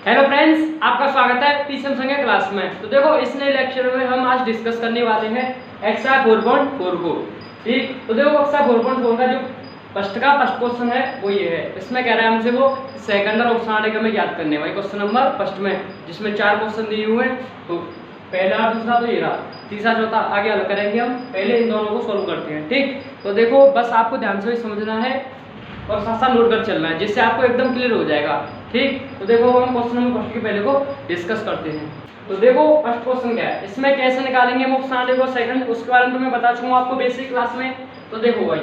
Hello friends, आपका स्वागत है तीसरी संख्या क्लास में। तो देखो, इस नए लेक्चर में हम आज डिस्कस करने वाले हैं एक्सा 4.4 को। ठीक, तो देखो एक्सा 4.4 का जो फर्स्ट क्वेश्चन है वो ये है। इसमें कह रहा है हमसे वो सेकंड और ऑप्शन का में याद करने वाली क्वेश्चन नंबर फर्स्ट में, जिसमें 4 क्वेश्चन दिए हुए हैं। तो पहला दूसरा तो ये रहा, तीसरा चौथा आगे हल करेंगे हम। पहले इन दोनों को सोल्व करते हैं। ठीक, तो देखो बस आपको ध्यान से समझना है और साथ साथ नोट कर चलना है, जिससे आपको एकदम क्लियर हो जाएगा। ठीक, तो देखो हम क्वेश्चन नंबर फर्स्ट के पहले को डिस्कस करते हैं। तो देखो फर्स्ट क्वेश्चन क्या है, इसमें कैसे निकालेंगे हम ऑप्शन को सेकंड, उसके बारे में तो मैं बता चुका हूं आपको बेसिक क्लास में। तो देखो भाई,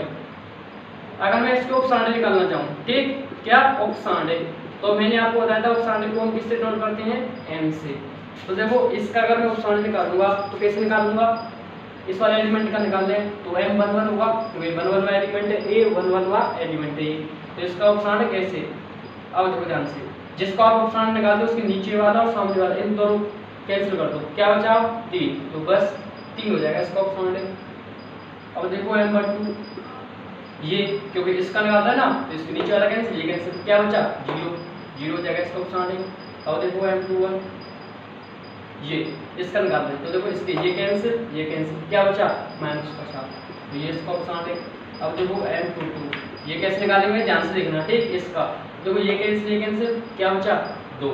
अगर मैं इसके ऑप्शन निकालना चाहूँ, ठीक, क्या ऑप्शन तो मैंने आपको बताया था ऑप्शन को हम किससे नोट करते हैं, एम से। तो देखो इसका अगर मैं ऑप्शन निकालूंगा तो कैसे निकालूंगा, इस वाले एलिमेंट का निकाल लें तो m11 होगा, क्योंकि 11वां एलिमेंट है a, 11वां एलिमेंट है। तो इसका ऑप्शन कैसे, अब देखो ध्यान से, जिसका आप ऑप्शन निकालते हो उसके नीचे वाला और सामने वाला इन दोनों कैंसिल कर दो, क्या बचा 3, तो बस 3 हो जाएगा इसका ऑप्शन। अब देखो m12 ये, क्योंकि इसका निकालता है ना तो इसके नीचे वाला कैंसिल, ये कैंसिल, क्या बचा 0 हो जाएगा इसका ऑप्शन। अब देखो m21 ये इसका निकालते हैं तो देखो इसके ये कैंसिल, क्या बचा -50, तो ये इसका ऑप्शन है। अब देखो m22 ये कैसे निकालेंगे, ध्यान से देखना। ठीक, इसका देखो ये कैंसिल, क्या बचा 2,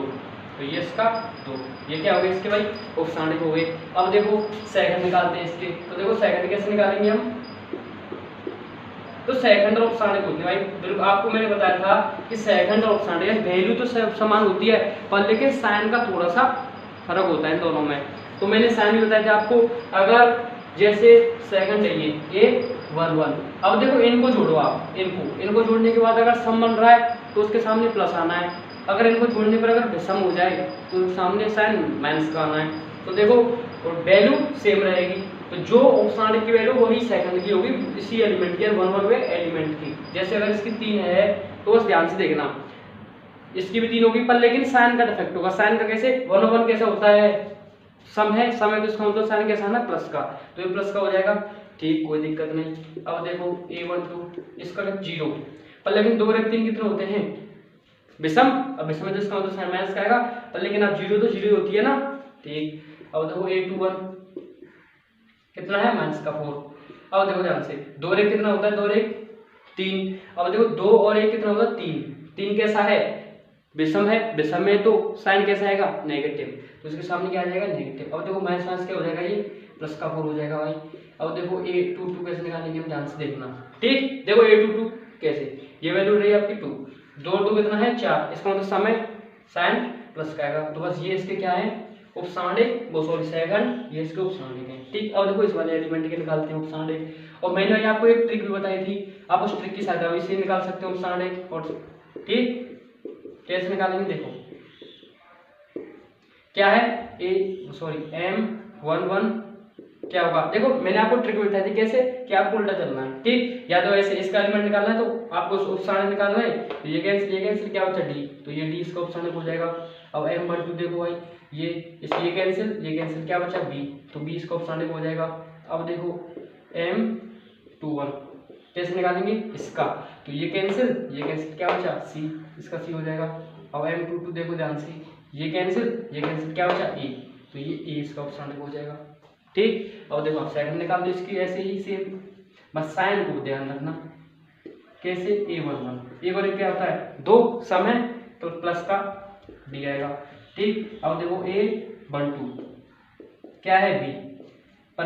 तो ये इसका 2, ये क्या हो गया इसके भाई ऑप्शन हो गए। अब देखो सेकंड निकालते हैं इसके, तो देखो सेकंड कैसे निकालेंगे हम, तो सेकंड और ऑप्शन होते हैं भाई। बिल्कुल आपको मैंने बताया था कि सेकंड और ऑप्शन वैल्यू तो समान होती है, पर लेकिन साइन का थोड़ा सा फर्क होता है इन दोनों में। तो मैंने साइन भी बताया था आपको। अगर जैसे सेकंड है ये A11, अब देखो इनको जोड़ो आप, इनको जोड़ने के बाद अगर सम बन रहा है तो उसके सामने प्लस आना है। अगर इनको जोड़ने पर अगर विषम हो जाए तो सामने साइन माइनस का आना है। तो देखो वैल्यू सेम रहेगी, तो जो ऑप्शन की वैल्यू वही सेकंड की होगी, इसी एलिमेंट की, 11वें एलिमेंट की। जैसे अगर इसकी 3 है तो बस ध्यान से देखना, इसकी भी 3 होगी, पर लेकिन साइन का डिफेक्ट होगा। साइन का कैसे, 1/1 कैसा होता है, सम है तो इसका मतलब साइन कैसा है ना, प्लस का, तो ये प्लस का हो जाएगा। ठीक, कोई दिक्कत नहीं। अब देखो A12 इसका 0, पर लेकिन 2 और 3 कितने होते हैं, विषम। अब विषम है तो इसका मतलब साइन माइनस का आएगा, पर लेकिन अब 0 तो 0 होती है ना। ठीक, अब देखो A21 कितना है -4। अब देखो ध्यान से, 2 और 1 कितना होता है, 2 और 1 3। अब देखो 2 और 1 कितना होता है 3 कैसा है, विषम है, विषम में तो साइन कैसा आएगा नेगेटिव, तो इसके सामने क्या आ जाएगा नेगेटिव। अब देखो माइनस क्या हो जाएगा, ये +4 हो जाएगा भाई। अब देखो A22 कैसे निकालेंगे हम, ध्यान से देखना। ठीक, देखो A22 कैसे, ये वैल्यू रही आपकी 2, 2 और 2 कितना है 4, इसका मतलब समय साइन प्लस का आएगा। तो बस ये इसके क्या है उपसांडिक, वो सॉरी सेकंड, ये इसके उपसांडिक है। ठीक, अब देखो इस वाले एलिमेंट के निकालते हैं उपसांडिक। और मैंने आपको एक ट्रिक भी बताई थी, आप उस ट्रिक की सहायता से निकाल सकते हो उपसांडिक। और ठीक, कैसे निकालेंगे देखो, क्या है M11 क्या होगा, देखो मैंने आपको ट्रिक बताई थी कैसे, कि आपको उल्टा चलना है। ठीक, या तो ऐसे इसका एलिमेंट निकालना है तो आपको उपसांडिक निकालना है, तो ये कैंसिल क्या बचा D, तो ये D इसका उपसांडिक हो जाएगा। अब M12 देखो भाई, ये कैंसिल क्या बचा B, तो B इसका उपसांडिक हो जाएगा। अब देखो M21 कैसे निकालेंगे इसका, तो ये कैंसिल क्या बचा C, इसका C हो जाएगा। अब M22 देखो ध्यान से, ये कैंसिल क्या बचा A, तो ये A इसका ऑप्शन हो जाएगा। ठीक, अब देखो आप सेकंड निकाल दो इसकी, ऐसे ही सेम, बस साइन को ध्यान रखना कैसे, A11 क्या होता है 2 सम है तो प्लस का D आएगा। ठीक, अब देखो A12 क्या है B, पर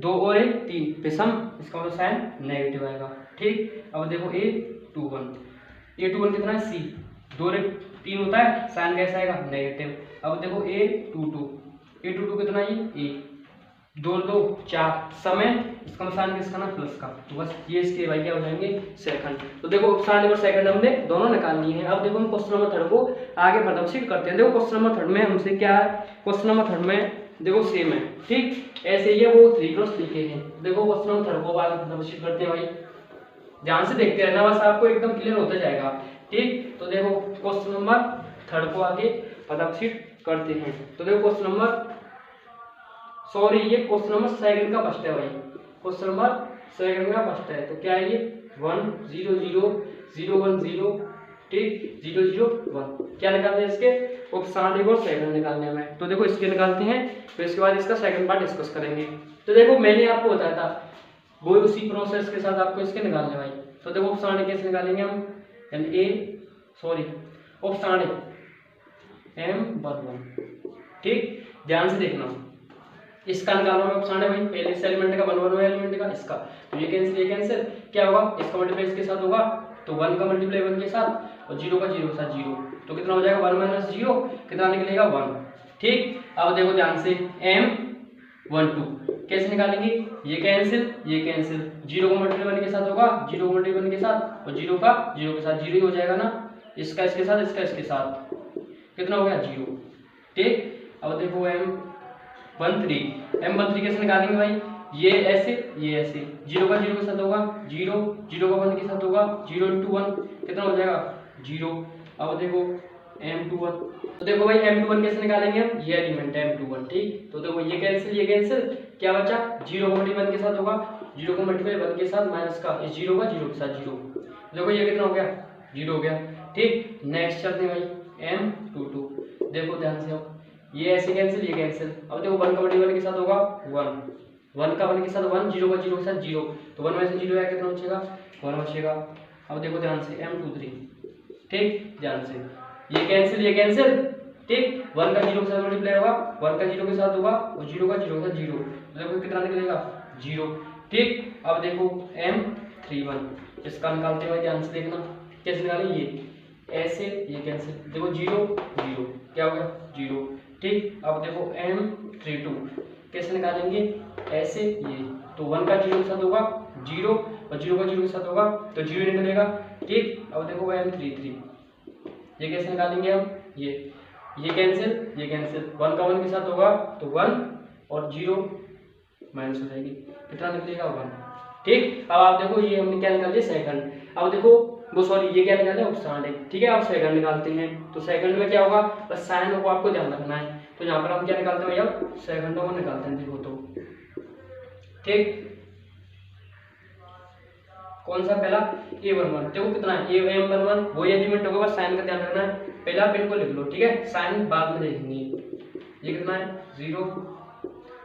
2 और 1 3 विषम, इसका मतलब साइन नेगेटिव आएगा। ठीक, अब देखो A21 कितना है C, 2 और 1 3 होता है, साइन कैसा आएगा नेगेटिव। अब देखो A22 कितना है ये A, 2 और 2 4 समय, इसका मतलब साइन किसका ना प्लस का, तो बस ये इसके भाई क्या हो जाएंगे सेकंड। तो देखो साइन और सेकंड हमने दोनों निकालनी है। अब देखो हम क्वेश्चन नंबर 3 को आगे प्रदर्शित करते हैं। देखो क्वेश्चन नंबर 3 में हमसे क्या है, क्वेश्चन नंबर 3 में देखो सेम है। ठीक, ऐसे ही है, वो 3x3 के हैं। देखो क्वेश्चन नंबर 3 को आगे प्रदर्शित करते हैं भाई, ध्यान से देखते रहना, बस आपको एकदम क्लियर होता जाएगा। ठीक, तो देखो क्वेश्चन नंबर 3 को आगे प्रदर्शित करते हैं। तो देखो क्वेश्चन नंबर ये क्वेश्चन नंबर सेकंड का फर्स्ट है भाई, क्वेश्चन नंबर सेकंड का फर्स्ट है। तो क्या है ये 1 0 0 0 1 0 ठीक, 0 0 1। क्या निकालते हैं इसके उपसारणिक और सेकंड निकालने में। तो देखो इसके निकालते हैं, फिर इसके बाद इसका सेकंड पार्ट डिस्कस करेंगे। तो देखो मैंने आपको बताया था वो उसी प्रोसेस के साथ आपको इसके निकालने भाई। तो देखो उपसारणिक कैसे निकालेंगे हम, उपसारणिक M11, ठीक, ध्यान से देखना। इसका निकालना है उपसारणिक भाई, पहले इस एलिमेंट का 1 1 एलिमेंट का इसका, तो ये कैंसिल क्या होगा, इसका मल्टीप्लाई इसके साथ होगा, तो 1 का मल्टीप्लाई 1 के साथ और 0 का 0 के साथ 0, तो कितना हो जाएगा 1 - 0 कितना निकलेगा 1, ठीक। अब देखो ध्यान से M12 कैसे निकालेंगे, ये कैंसिल 0 का मल्टीप्लाई 1 के साथ होगा, 0 का मल्टीप्लाई 1 के साथ और 0 का 0 के साथ 0 ही हो जाएगा ना, इसका इसके साथ इसका इसके साथ कितना हो गया 0, ठीक। अब देखो M13 कैसे निकालेंगे भाई, ये ऐसे 0 का 0 के साथ होगा 0, 0 का 1 के साथ होगा 0 × 1 कितना हो जाएगा 0। अब देखो M21, तो देखो भाई M21 कैसे निकालेंगे हम, ये एलिमेंट है M21, ठीक। तो देखो ये कैंसिल क्या बचा, 0 का मल्टीप्लाई 1 के साथ होगा, 0 का मल्टीप्लाई 1 के साथ माइनस का 0 का 0 के साथ 0, देखो ये कितना हो गया 0 हो गया, ठीक। नेक्स्ट चलते हैं भाई M22, देखो ध्यान से अब ये ऐसे कैंसिल ये कैंसिल। अब देखो 1 का मल्टीप्लाई 1 के साथ होगा 1 का 1 के साथ 1, 0 का 0 के साथ 0, तो 1 में से 0 आया कितना बचेगा 1 बचेगा। अब देखो ध्यान से M23, ठीक, ध्यान से ये कैंसिल, ठीक, 1 का 0 के साथ मल्टीप्लाई होगा, 1 का 0 के साथ होगा और 0 का 0 के साथ 0, तो देखो कितना निकलेगा 0, ठीक। अब देखो M31 इसका निकालते हुए ध्यान से देखना कैसे निकालें, ये ऐसे ये कैंसिल, देखो 0 0 क्या हो गया 0, ठीक। अब देखो M32 कैसे निकालेंगे, ऐसे ये, तो 1 का 0 के साथ होगा 0 और 0 का 0 के साथ होगा तो 0 निकलेगा, ठीक। अब देखो M33 ये कैसे निकालेंगे हम, ये कैंसिल 1 का 1 के साथ होगा तो 1 और 0 माइनस हो जाएगी, कितना निकलेगा 1, ठीक। अब आप देखो ये हमने क्या निकाल लिया सेकंड। अब देखो वो सॉरी ये क्या निकाले उपसारणिक, ठीक है। अब सेकंड निकालते हैं, तो सेकंड में क्या होगा, बस साइन को आपको ध्यान रखना है। तो यहाँ पर हम क्या निकालते हैं भैया, सेकंडों को निकालते हैं, देखो तो, ठीक। कौन सा पहला A11, देखो कितना है M11 वही एलिमेंट होगा, बस साइन का ध्यान रखना है, पहला पिन को लिख लो, ठीक है, साइन बाद में देखेंगे। ये कितना है 0,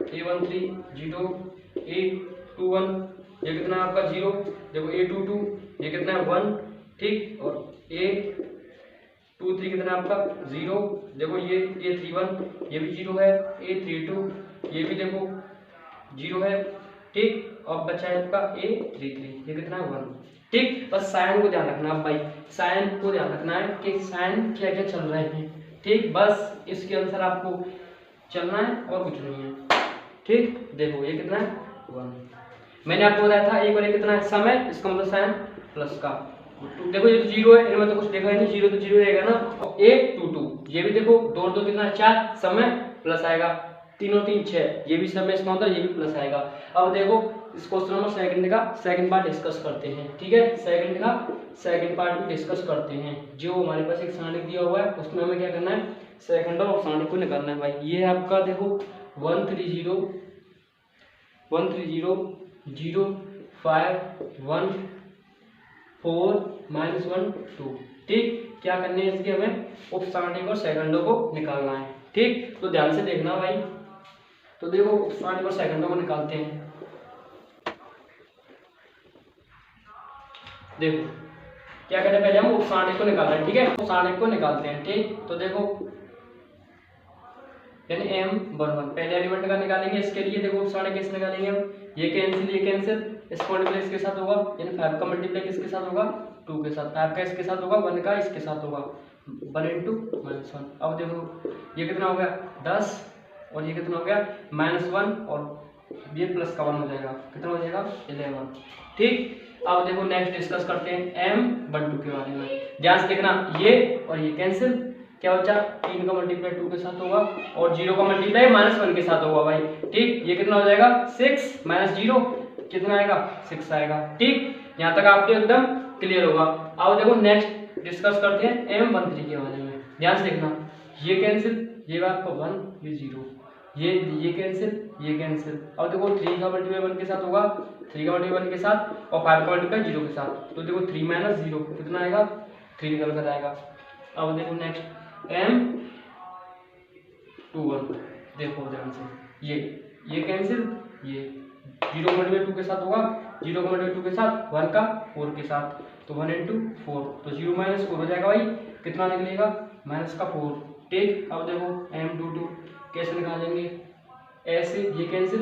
A13 0, A21 ये कितना है आपका 0, देखो A22 ये कितना है 1, ठीक, और A23 कितना है आपका 0, देखो ये A31 ये भी 0 है, A32 ये भी देखो 0 है, ठीक। अब बचा है आपका A33 ये कितना है 1, ठीक। बस साइन को ध्यान रखना है भाई, साइन को ध्यान रखना है कि साइन क्या क्या चल रहे हैं, ठीक, बस इसके अनुसार आपको चलना है और कुछ नहीं है, ठीक। देखो ये कितना है 1, मैंने आपको बताया था एक बार कितना है समय, इसका मतलब साइन प्लस का, देखो ये तो 0 है, इनमें तो कुछ देखा है नहीं, 0 तो 0 रहेगा ना। A22 ये भी देखो 2 2 कितना 4 समय प्लस आएगा, 3 और 3 6 ये भी समय इसका मतलब ये भी प्लस आएगा। अब देखो इस क्वेश्चन नंबर सेकंड का सेकंड पार्ट डिस्कस करते हैं, ठीक है, सेकंड का सेकंड पार्ट भी डिस्कस करते हैं। जो हमारे पास एक सारणिक दिया हुआ है उसमें हमें क्या करना है, सेकंड और सारणिक को निकालना है भाई। ये है आपका देखो 130 0 0 5 1 4 -1 2, ठीक। क्या करने है इसके, हमें उपसारणिक और सेकंडों को निकालना है, ठीक। तो ध्यान से देखना भाई, तो देखो उपसारणिक और सेकंडों को निकालते हैं। देखो क्या करें, पहले हम उपसारणिक को निकाल रहे हैं, ठीक है, उपसारणिक को निकालते हैं, ठीक। तो देखो यानी M11 पहले एलिमेंट का निकालेंगे, इसके लिए देखो उपसारणिक कैसे निकालेंगे हम, ये कैंसिल इसको मल्टीप्लाई इसके साथ होगा, यानी 5 का मल्टीप्लाई किसके साथ होगा 2 के साथ, 5 का इसके साथ होगा, 1 का इसके साथ होगा, 1 × -1। अब देखो ये कितना हो गया 10 और ये कितना हो गया -1 और ये प्लस का 1 हो जाएगा, कितना हो जाएगा 11, ठीक। अब देखो नेक्स्ट डिस्कस करते हैं M12 के बारे में, ध्यान से देखना, ये और ये कैंसिल, क्या बचा 3 का मल्टीप्लाई 2 के साथ होगा और 0 का मल्टीप्लाई -1 के साथ होगा भाई, ठीक। ये कितना हो जाएगा 6 -0 कितना आएगा 6 आएगा, ठीक। यहाँ तक आपको एकदम क्लियर होगा। अब देखो नेक्स्ट डिस्कस करते हैं M13 के बारे में, ध्यान से देखना, ये कैंसिल, ये आपका 1 ये 0, ये कैंसिल। अब देखो 3 का मल्टीप्लाई 1 के साथ होगा, 3 का मल्टीप्लाई 1 के साथ और 5 का मल्टीप्लाई 0 के साथ, तो देखो 3 - 0 कितना आएगा 3 निकल कर आएगा। अब देखो नेक्स्ट M21, देखो ध्यान से, ये कैंसिल, ये 0/2 के साथ होगा, 0/2 के साथ 1 का 4 के साथ, तो 1 × 4, तो 0 - 4 हो जाएगा भाई, कितना निकलेगा -4। ठीक, अब देखो M22 कैसे निकालेंगे, ऐसे, ये कैंसिल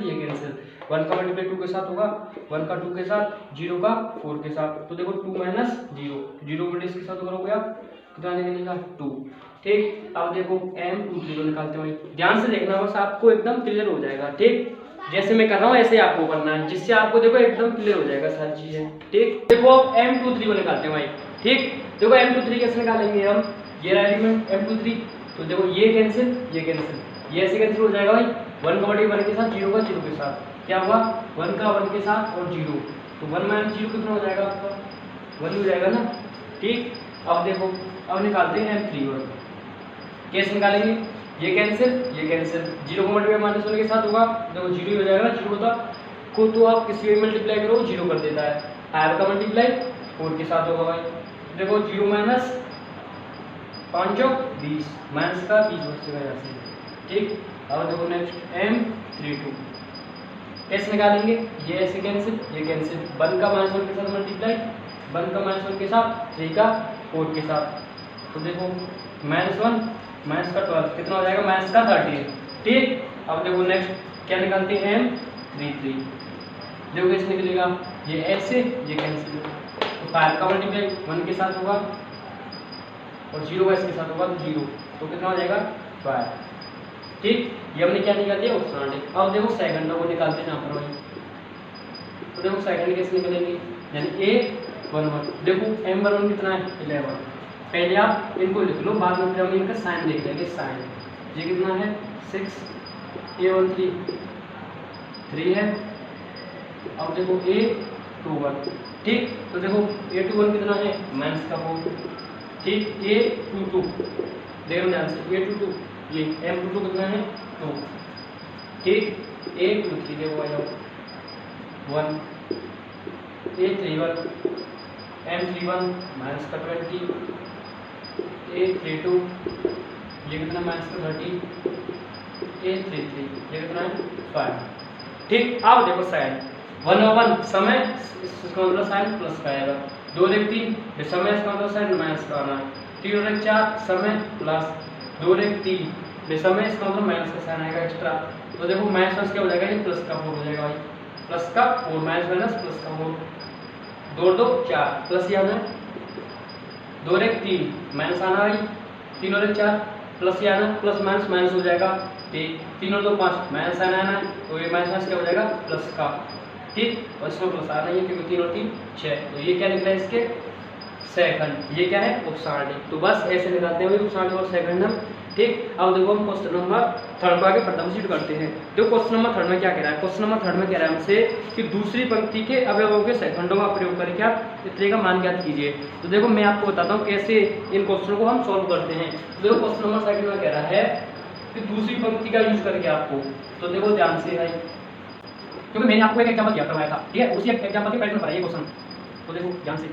1 का मल्टीप्लाई 2 के साथ होगा, 1 का 2 के साथ, 0 का 4 के साथ, तो देखो 2 - 0, 0 बटे इसके साथ करोगे आप, कितना निकलेगा 2। ठीक, अब देखो M23 निकालते हैं, ध्यान से देखना, बस आपको एकदम क्लियर हो जाएगा। ठीक, जैसे मैं कर रहा हूँ ऐसे आपको करना है, जिससे आपको देखो एकदम क्लियर हो जाएगा सारी चीजें। ठीक, देखो अब M23 को निकालते हैं भाई। ठीक, देखो M23 कैसे निकालेंगे हम, ये रहा एलिमेंट M23, तो देखो ये कैंसिल, ये ऐसे कैंसिल हो जाएगा भाई, 1 का बटे 1 के साथ, 0 का 0 के साथ, क्या हुआ 1 का 1 के साथ और 0, तो 1 - 0 कितना हो जाएगा आपका 1 हो जाएगा ना। ठीक, अब देखो, अब निकालते हैं M31, कैसे निकालेंगे, ये कैंसिल, 0 का मल्टीप्लाई -1 के साथ होगा, देखो 0 ही हो जाएगा ना, 0 होता को तो आप किसी भी मल्टीप्लाई करो 0 कर देता है, 5 का मल्टीप्लाई 4 के साथ होगा भाई, देखो 0 - 5 × 20, माइनस का 20 बचेगा यहाँ से। ठीक, अब देखो नेक्स्ट M32 कैसे निकालेंगे, ये ऐसे कैंसिल, 1 का -1 के साथ मल्टीप्लाई, 1 का -1 के साथ, 3 का 4 के साथ, तो देखो -1 का 12 कितना हो जाएगा -30। ठीक, अब देखो नेक्स्ट क्या निकालते हैं M33, देखो कैसे निकलेगा, ये ऐसे, ये कैंसिल, तो 5 का मल्टीप्लाई 1 के साथ होगा और 0 का इसके साथ होगा, तो 0, तो कितना हो जाएगा 5। ठीक, ये हमने क्या निकाल दिया ऑप्शनल। अब देखो सेकंड को निकालते हैं यहाँ पर भाई, तो देखो सेकंड कैसे निकलेंगे, यानी A11, देखो M11 कितना है 11, पहले आप इनको लिख लो, बाद में फिर हम इनका साइन देख लेंगे। साइन ये कितना है 6, A13 3 है, अब देखो A21। ठीक, तो देखो A21 कितना है -4। ठीक, A22 देखो ध्यान से, A22 ये M22 कितना है 2। ठीक, A23 देखो आया 1, A31 M31 -20, A32 ये कितना -30, A33 ये कितना है 5। ठीक, अब देखो साइन 1/1 समय, इसका मतलब साइन प्लस का आएगा, 2 × 3 समय, इसका मतलब साइन माइनस का आना है, 3 × 4 समय प्लस, 2 × 3 समय, इसका मतलब माइनस का साइन आएगा एक्स्ट्रा, तो देखो माइनस क्या हो जाएगा, ये प्लस का 4 हो जाएगा भाई, प्लस का 4 माइनस प्लस का 4, 2 × 2 4 प्लस, यहाँ है 2 × 3 माइनस आना भाई, 3 × 4 प्लस, यहाँ आना प्लस माइनस हो जाएगा। ठीक, 3 × 2 5 माइनस आना है, तो ये माइनस क्या हो जाएगा प्लस का। ठीक, और इसमें प्लस आ रहा है क्योंकि 3 और 3 6, तो ये क्या निकला इसके सेकंड, ये क्या है उपसारणी। तो बस ऐसे निकालते हैं उपसारणी और सेकंड हम। ठीक, अब देखो हम क्वेश्चन नंबर 3 को आगे प्रदर्शित करते हैं। देखो क्वेश्चन नंबर 3 में क्या कह रहा है, क्वेश्चन नंबर 3 में कह रहा है हमसे कि दूसरी पंक्ति के अवयवों के सेकंडों का प्रयोग करके आप इतने का मान ज्ञात कीजिए। तो देखो मैं आपको बताता हूँ कैसे इन क्वेश्चनों को हम सॉल्व करते हैं। तो देखो क्वेश्चन नंबर 2 में कह रहा है कि दूसरी पंक्ति का यूज करके आपको, तो देखो ध्यान से भाई, क्योंकि मैंने आपको एक एग्जांपल दिया करवाया था, ठीक है, उसी एग्जांपल के पैटर्न पर है ये क्वेश्चन, तो देखो ध्यान से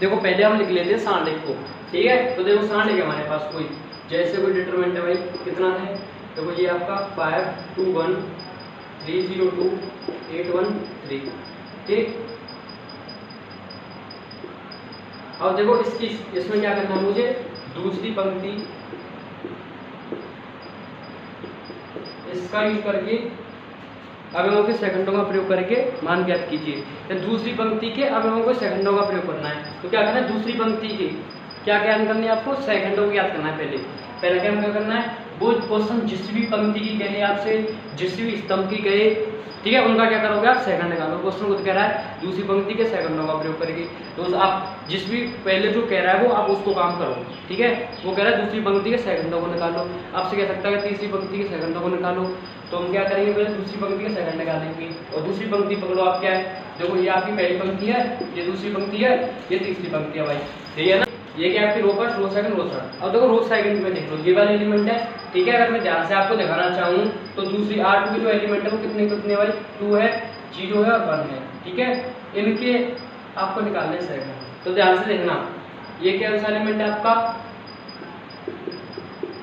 देखो। पहले हम लिख लेते हैं सांडेक को, ठीक है, तो देखो सांडेक हमारे पास कोई जैसे कोई डिटरमिनेंट है भाई, कितना है, देखो ये आपका 5 2 1 3 0 2 8 1 3। ठीक, अब देखो इसमें क्या करना है मुझे, दूसरी पंक्ति इसका यूज करके अवयवों के सेकंडों का प्रयोग करके मान ज्ञात कीजिए। तो दूसरी पंक्ति के अवयवों को सेकंडों का प्रयोग करना है, तो क्या करना है, दूसरी पंक्ति के क्या ज्ञात करनी है आपको, सेकंडों को ज्ञात करना है। पहले क्या करना है, वो क्वेश्चन जिस भी पंक्ति की कहे आपसे, जिस भी स्तंभ की कहे, ठीक है, उनका क्या करोगे आप सेकंड निकालो। क्वेश्चन को तो कह रहा है दूसरी पंक्ति के सेकंडों का प्रयोग करेंगे, तो आप जिस भी पहले जो कह रहा है वो आप उसको काम करो, ठीक है। वो कह रहा है दूसरी पंक्ति के सेकंडों को निकालो, आपसे कह सकता है तीसरी पंक्ति के सेकंडों को निकालो, तो हम क्या करेंगे, पहले दूसरी पंक्ति के सेकंड निकालेंगे। और दूसरी पंक्ति पकड़ो आप, क्या है, देखो ये आपकी पहली पंक्ति है, ये दूसरी पंक्ति है, ये तीसरी पंक्ति है भाई, ठीक है ना। ये क्या आपकी row first, row second, row third. अब देखो रो सेकंड में देख लो, ये वाला एलिमेंट है, ठीक है। अगर मैं ध्यान से आपको दिखाना चाहूँ तो दूसरी R2 की जो एलिमेंट है वो कितने कितने भाई 2 है, 0 है और 1 है, ठीक है। इनके आपको निकालने सेकंड। तो ध्यान से देखना, ये क्या एलिमेंट है आपका,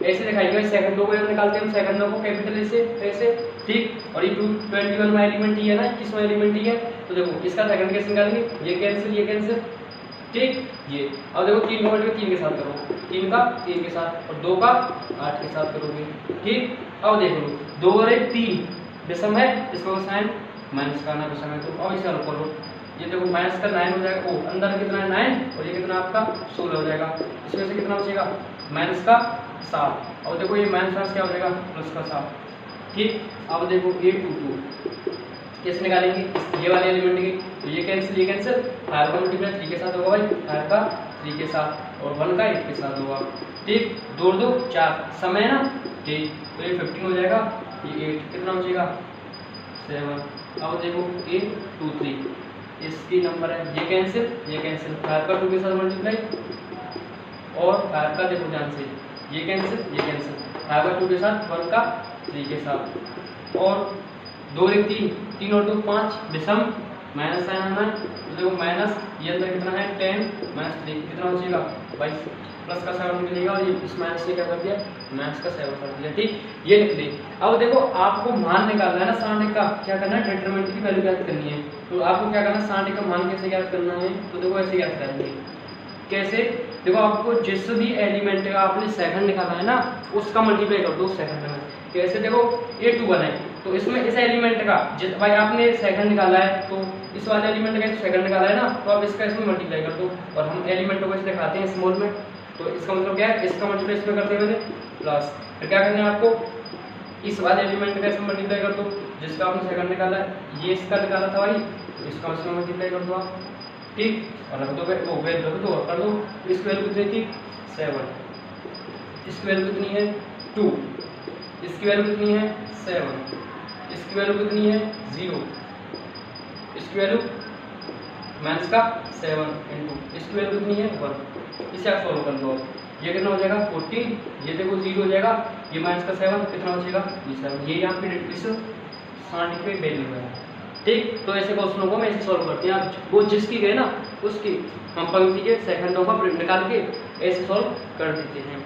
ऐसे दिखाएगा सेकंडों को निकालते हैं हम, सेकंडों को कैपिटल से ऐसे, ठीक। और ये 21वां एलिमेंट ही है ना, 21वां एलिमेंट ही है। तो देखो इसका सेकंड कैसे निकालेंगे, ये कैंसिल, ठीक। ये अब देखो 3 को 3 के साथ करो, 3 का 3 के साथ और 2 का 8 के साथ करोगे, ठीक। अब देख लो 2 और 1 3 विषम है, इसको साइन माइनस का ना विषम है, तो अब इसे हल करो। ये देखो माइनस का 9 हो जाएगा, ओ अंदर कितना है 9 और ये कितना आपका 16 हो जाएगा। इसमें से कितना बचेगा माइनस का 7। और देखो ये माइनस क्या हो जाएगा प्लस का 7, ठीक। अब देखो ये 2 कैसे निकालेंगे, ये वाले एलिमेंट की, तो ये कैंसिल, फाइव का मल्टीप्लाई 3 के साथ होगा भाई, 5 का 3 के साथ और 1 का 1 के साथ होगा, ठीक। 2 2 4 समय है ना, ठीक। तो ये 15 हो जाएगा, ये 8 कितना बचेगा 7। अब देखो 8 2 3 इसकी नंबर है, ये कैंसिल 5 का 2 के साथ मल्टीप्लाई और 5 का देखो ध्यान से, ये कैंसिल 5 का 2 के साथ 1 का 3 के साथ और 2 1 3 3 और 2 5 विषम माइनस साइन आना है। तो देखो माइनस ये अंदर कितना है 10 माइनस 3 कितना बचेगा 22, प्लस का 7 निकलेगा और ये इस माइनस से क्या कर दिया माइनस का 7 कर दिया, ठीक। ये लिख ली। अब देखो आपको मान निकालना है ना, साठ का क्या करना है, डिटरमिनेंट की वैल्यू ज्ञात करनी है। तो आपको क्या करना है, साठ का मान कैसे ज्ञात करना है, तो देखो ऐसे ज्ञात करेंगे। कैसे, देखो आपको जिस भी एलिमेंट का आपने सेकंड निकाला है ना, उसका मल्टीप्लाई कर दो सेकंड में। कैसे, देखो ये 2 1 है, तो इसमें इस एलिमेंट का भाई आपने सेकंड निकाला है, तो इस वाले एलिमेंट का सेकंड निकाला है ना, तो आप इसका इसमें मल्टीप्लाई कर दो। और हम एलिमेंटों को ऐसे दिखाते हैं स्मॉल में, तो इसका मतलब क्या है, इसका मल्टीप्लाई इसमें करते हुए प्लस, फिर क्या करना है आपको, इस वाले एलिमेंट का इसमें मल्टीप्लाई कर दो, जिसका आपने सेकंड निकाला है, ये इसका निकाला था भाई, तो इसका इसमें मल्टीप्लाई कर दो आप, ठीक। और रख दो वैल्यू रख दो और कर दो, इसकी वैल्यू कितनी थी 7, इसकी वैल्यू कितनी है 2, इसकी वैल्यू कितनी है 7, इसकी वैल्यू कितनी है 0, इसकी वैल्यू माइनस का 7 इंटू इसकी वैल्यू कितनी है 1। इसे आप सॉल्व कर दो, ये कितना हो जाएगा 14, ये देखो 0 हो जाएगा, ये माइनस का 7 कितना बचेगा ये 7, ये यहाँ पे इस 60 पे वैल्यू है, ठीक। तो ऐसे क्वेश्चनों को हम ऐसे सॉल्व करते हैं, आप वो जिसकी गए ना उसकी हम पंक्ति के सेकंडों का प्रिंट निकाल के ऐसे सॉल्व कर देते हैं।